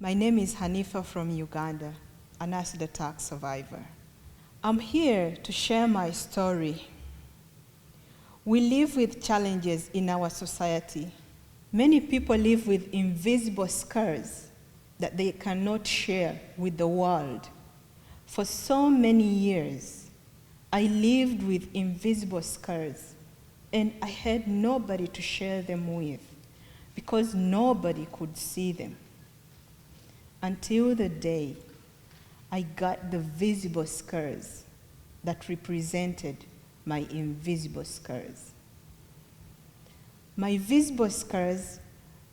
My name is Hanifa from Uganda, an acid attack survivor. I'm here to share my story. We live with challenges in our society. Many people live with invisible scars that they cannot share with the world. For so many years, I lived with invisible scars, and I had nobody to share them with because nobody could see them. Until the day I got the visible scars that represented my invisible scars. My visible scars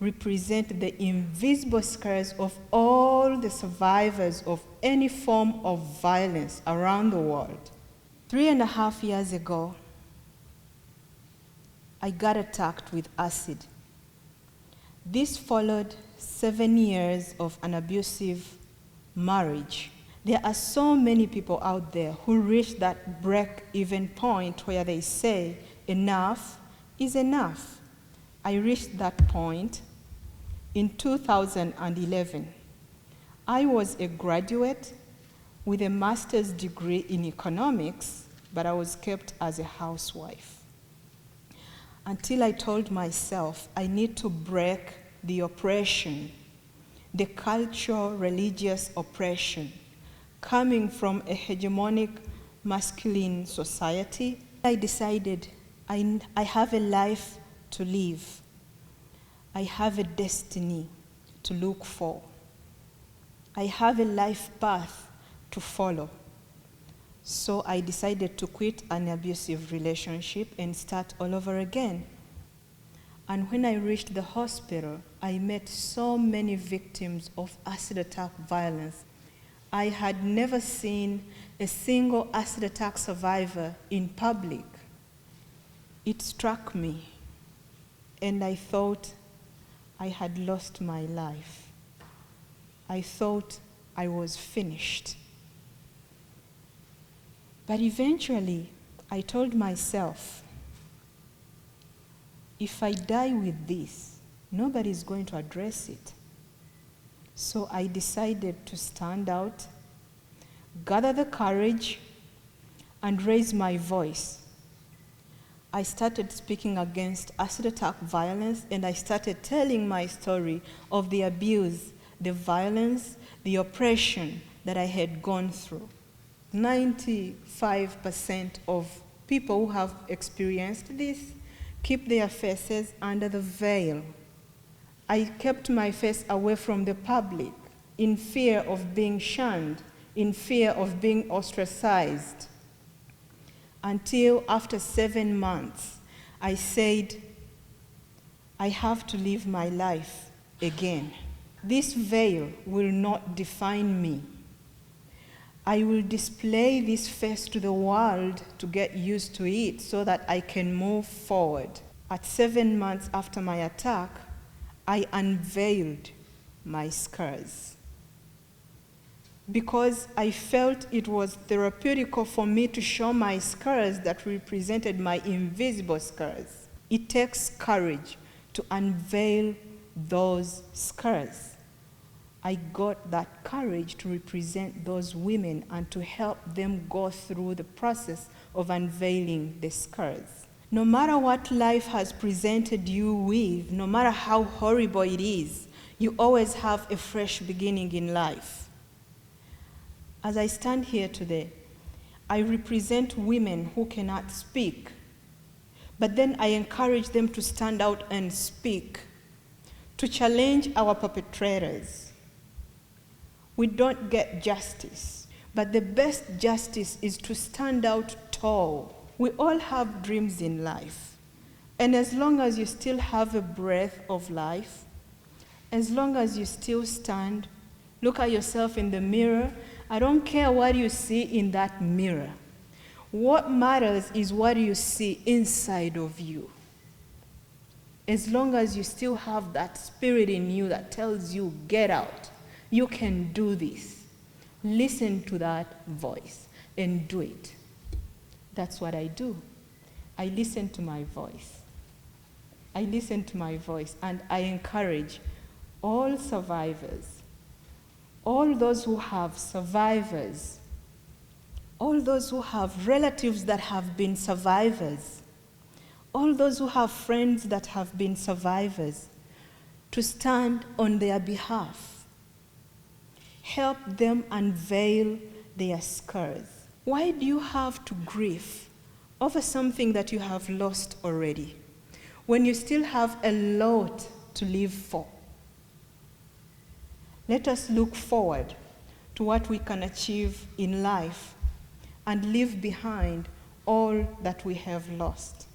represent the invisible scars of all the survivors of any form of violence around the world. 3.5 years ago, I got attacked with acid. This followed 7 years of an abusive marriage. There are so many people out there who reach that break-even point where they say, enough is enough. I reached that point in 2011. I was a graduate with a master's degree in economics, but I was kept as a housewife. Until I told myself I need to break the oppression, the cultural religious oppression coming from a hegemonic masculine society. I decided I have a life to live. I have a destiny to look for. I have a life path to follow. So I decided to quit an abusive relationship and start all over again. And when I reached the hospital, I met so many victims of acid attack violence. I had never seen a single acid attack survivor in public. It struck me, and I thought I had lost my life. I thought I was finished. But eventually, I told myself, if I die with this, nobody's going to address it. So I decided to stand out, gather the courage, and raise my voice. I started speaking against acid attack violence, and I started telling my story of the abuse, the violence, the oppression that I had gone through. 95% of people who have experienced this keep their faces under the veil. I kept my face away from the public in fear of being shunned, in fear of being ostracized. Until after 7 months, I said, I have to live my life again. This veil will not define me. I will display this face to the world to get used to it so that I can move forward. At 7 months after my attack, I unveiled my scars because I felt it was therapeutical for me to show my scars that represented my invisible scars. It takes courage to unveil those scars. I got that courage to represent those women and to help them go through the process of unveiling the scars. No matter what life has presented you with, no matter how horrible it is, you always have a fresh beginning in life. As I stand here today, I represent women who cannot speak, but then I encourage them to stand out and speak, to challenge our perpetrators. We don't get justice, but the best justice is to stand out tall. We all have dreams in life, and as long as you still have a breath of life, as long as you still stand, look at yourself in the mirror. I don't care what you see in that mirror. What matters is what you see inside of you. As long as you still have that spirit in you that tells you, get out, you can do this. Listen to that voice and do it. That's what I do. I listen to my voice. I listen to my voice, and I encourage all survivors all those who have survivors, all those who have relatives that have been survivors, all those who have friends that have been survivors, to stand on their behalf. Help them unveil their scars. Why do you have to grieve over something that you have lost already, when you still have a lot to live for? Let us look forward to what we can achieve in life and leave behind all that we have lost.